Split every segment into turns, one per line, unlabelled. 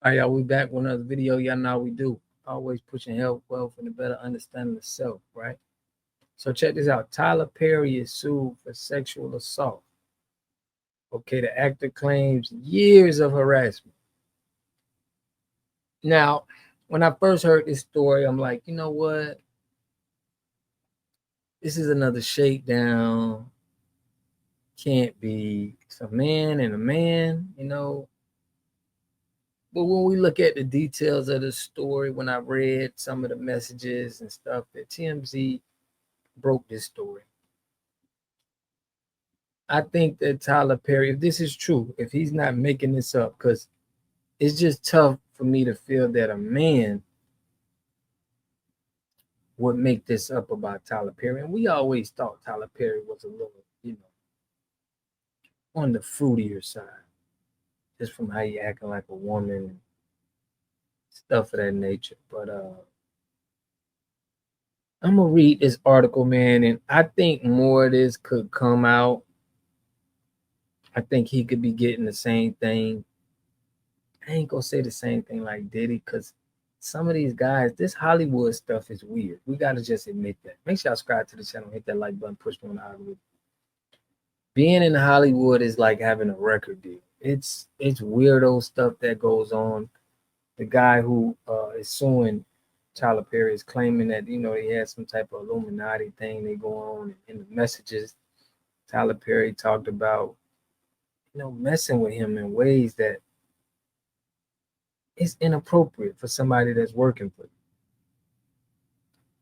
All right, y'all, we back with another video. Y'all know how we do. Always pushing health, wealth, and a better understanding of self, right? So check this out. Tyler Perry is sued for sexual assault. Okay, the actor claims years of harassment. Now, when I first heard this story, I'm like, you know what? This is another shakedown. Can't be. It's a man and a man. But when we look at the details of the story, when I read some of the messages and stuff that TMZ broke this story, I think that Tyler Perry, if this is true, if he's not making this up, because it's just tough for me to feel that a man would make this up about Tyler Perry. And we always thought Tyler Perry was a little, on the fruitier side, just from how he acting like a woman and stuff of that nature. But I'm gonna read this article, man, and I think more of this could come out. I think he could be getting the same thing. I ain't gonna say the same thing like Diddy, because some of these guys, this Hollywood stuff is weird. We gotta just admit that. Make sure y'all subscribe to the channel, hit that like button, push me on the algorithm. Being in Hollywood is like having a record deal. It's weirdo stuff that goes on. The guy who is suing Tyler Perry is claiming that he had some type of Illuminati thing they go on in the messages. Tyler Perry talked about messing with him in ways that is inappropriate for somebody that's working for you.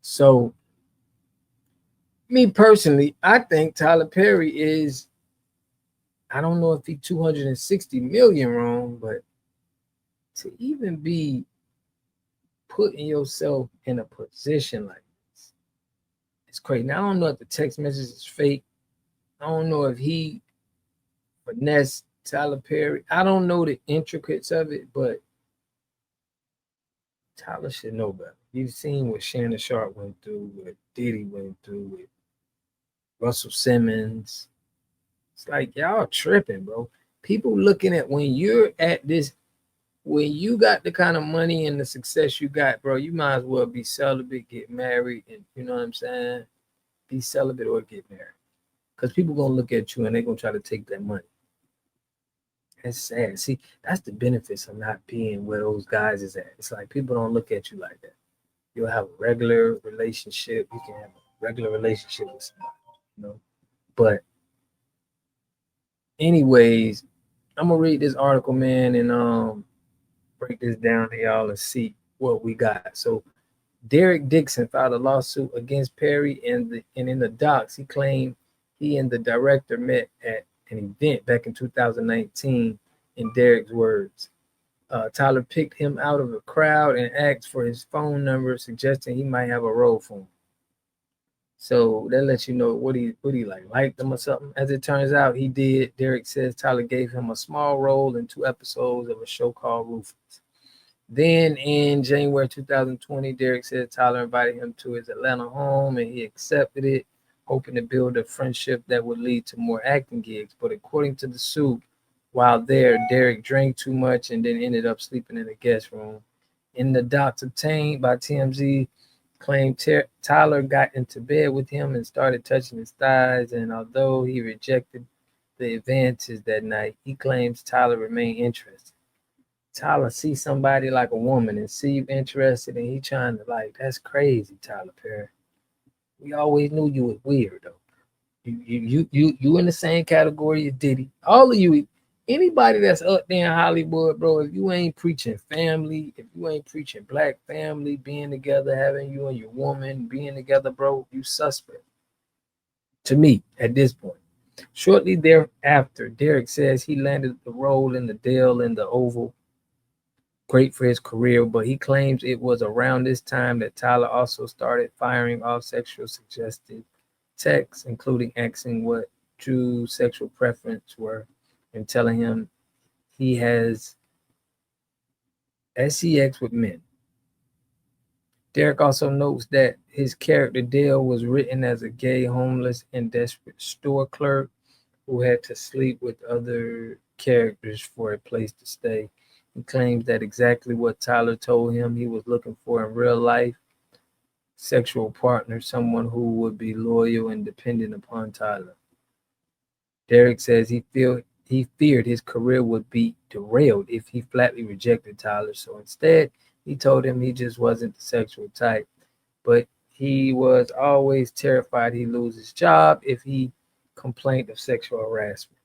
So, me personally, I think Tyler Perry is, I don't know if he 260 million wrong, but to even be putting yourself in a position like this, it's crazy. Now, I don't know if the text message is fake. I don't know if he finessed Tyler Perry. I don't know the intricacies of it, but Tyler should know better. You've seen what Shannon Sharp went through, what Diddy went through, with Russell Simmons. It's like y'all tripping, bro. People looking at when you're at this, when you got the kind of money and the success you got, bro, you might as well be celibate, get married, and you know what I'm saying? Be celibate or get married. Because people gonna look at you and they're gonna try to take that money. That's sad. See, that's the benefits of not being where those guys is at. It's like people don't look at you like that. You'll have a regular relationship. You can have a regular relationship with somebody. But anyways, I'm gonna read this article, man, and break this down to y'all and see what we got. So Derek Dixon filed a lawsuit against Perry, and in the docs, he claimed he and the director met at an event back in 2019. In Derek's words, Tyler picked him out of a crowd and asked for his phone number, suggesting he might have a role for him. So that lets you know what he liked him or something. As it turns out, he did. Derek says Tyler gave him a small role in 2 episodes of a show called Rufus. Then in January 2020, Derek said Tyler invited him to his Atlanta home and he accepted it, hoping to build a friendship that would lead to more acting gigs. But according to the suit, while there, Derek drank too much and then ended up sleeping in the guest room. In the docs obtained by TMZ, claimed Tyler got into bed with him and started touching his thighs, and although he rejected the advances that night, he claims Tyler remained interested. Tyler see somebody like a woman and see you interested, and he trying to that's crazy, Tyler Perry. We always knew you was weird though. You in the same category as Diddy. All of you, anybody that's up there in Hollywood, bro, if you ain't preaching family, if you ain't preaching black family, being together, having you and your woman being together, bro, you suspect. To me, at this point. Shortly thereafter, Derek says he landed the role in the Dale in the Oval. Great for his career, but he claims it was around this time that Tyler also started firing off sexual suggestive texts, including asking what Drew's sexual preference were and telling him he has sex with men. Derek also notes that his character Dale was written as a gay, homeless, and desperate store clerk who had to sleep with other characters for a place to stay. He claims that exactly what Tyler told him he was looking for in real life: sexual partner, someone who would be loyal and dependent upon Tyler. Derek says he feared his career would be derailed if he flatly rejected Tyler, so instead he told him he just wasn't the sexual type, but he was always terrified he'd lose his job if he complained of sexual harassment.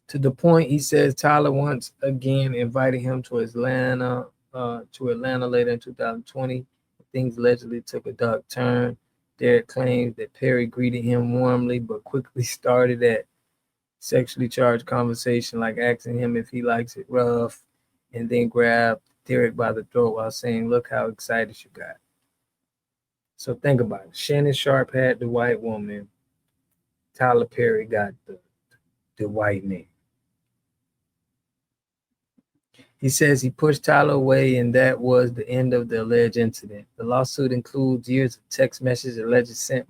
To the point, he says Tyler once again invited him to Atlanta later in 2020. Things allegedly took a dark turn. Derek claims that Perry greeted him warmly, but quickly started that sexually charged conversation, like asking him if he likes it rough, and then grabbed Derek by the throat while saying, "Look how excited you got." So think about it. Shannon Sharp had the white woman. Tyler Perry got the white man. He says he pushed Tyler away, and that was the end of the alleged incident. The lawsuit includes years of text messages allegedly sent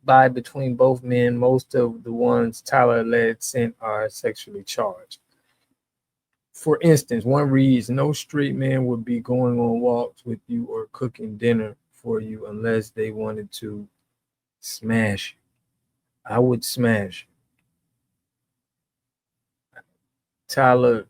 by between both men. Most of the ones Tyler alleged sent are sexually charged. For instance, one reads, "No straight man would be going on walks with you or cooking dinner for you unless they wanted to smash you. I would smash you." Tyler,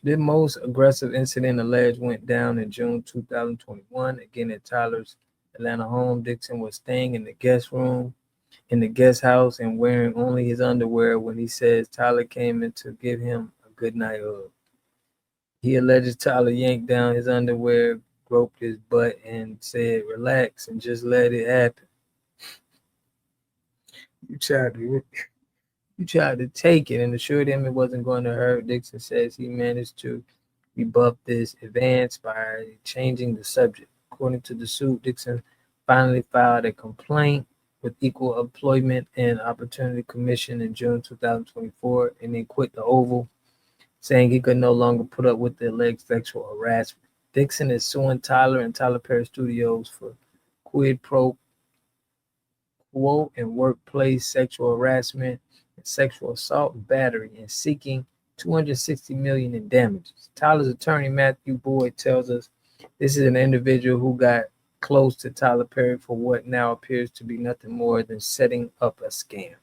the most aggressive incident alleged went down in June 2021. Again, at Tyler's Atlanta home, Dixon was staying in the guest house, and wearing only his underwear when he says Tyler came in to give him a good night hug. He alleges Tyler yanked down his underwear, groped his butt, and said, "Relax and just let it happen. You tried to You tried to take it," and assured him it wasn't going to hurt. Dixon says he managed to rebuff this advance by changing the subject. According to the suit, Dixon finally filed a complaint with Equal Employment and Opportunity Commission in June 2024, and then quit the Oval, saying he could no longer put up with the alleged sexual harassment. Dixon is suing Tyler and Tyler Perry Studios for quid pro quo and workplace sexual harassment, sexual assault, and battery, and seeking $260 million in damages. Tyler's attorney Matthew Boyd tells us this is an individual who got close to Tyler Perry for what now appears to be nothing more than setting up a scam.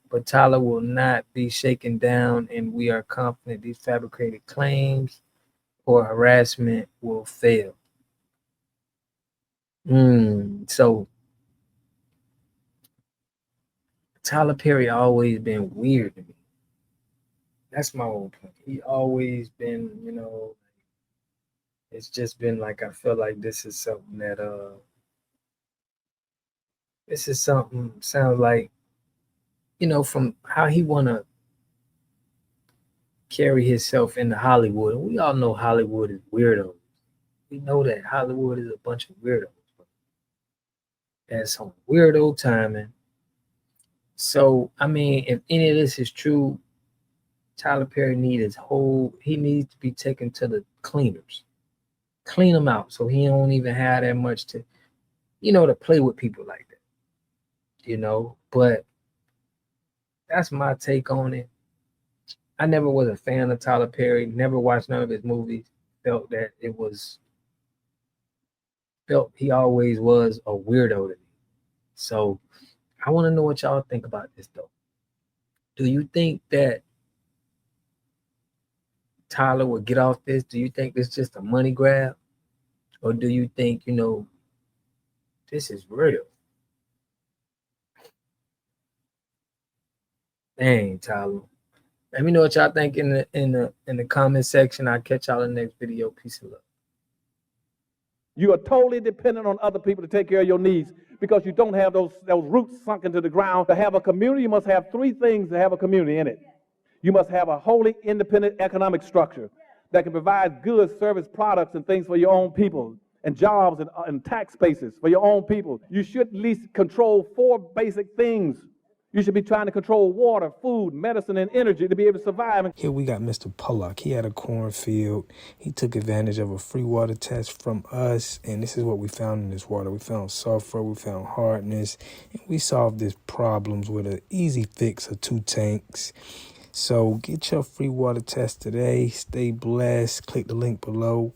But Tyler will not be shaken down, and we are confident these fabricated claims or harassment will fail. So Tyler Perry always been weird to me. That's my whole point. He always been, it's just been like I feel like this is something that this is something sounds like, from how he wanna carry himself into Hollywood. And we all know Hollywood is weirdos. We know that Hollywood is a bunch of weirdos. That's some weirdo timing. So I mean, if any of this is true, Tyler Perry needs to be taken to the cleaners. Clean him out so he don't even have that much to play with people like that. But that's my take on it. I never was a fan of Tyler Perry, never watched none of his movies, felt he always was a weirdo to me. So I want to know what y'all think about this though. Do you think that Tyler will get off this? Do you think it's just a money grab? Or do you think, this is real? Dang, Tyler. Let me know what y'all think in the comment section. I'll catch y'all in the next video. Peace and love.
You are totally dependent on other people to take care of your needs because you don't have those roots sunk into the ground. To have a community, you must have three things to have a community in it. You must have a wholly independent economic structure that can provide goods, service, products, and things for your own people, and jobs and tax bases for your own people. You should at least control four basic things. You should be trying to control water, food, medicine, and energy to be able to survive.
Here we got Mr. Pollock. He had a cornfield. He took advantage of a free water test from us, and this is what we found in this water. We found sulfur, we found hardness, and we solved these problems with an easy fix of 2 tanks. So get your free water test today. Stay blessed. Click the link below.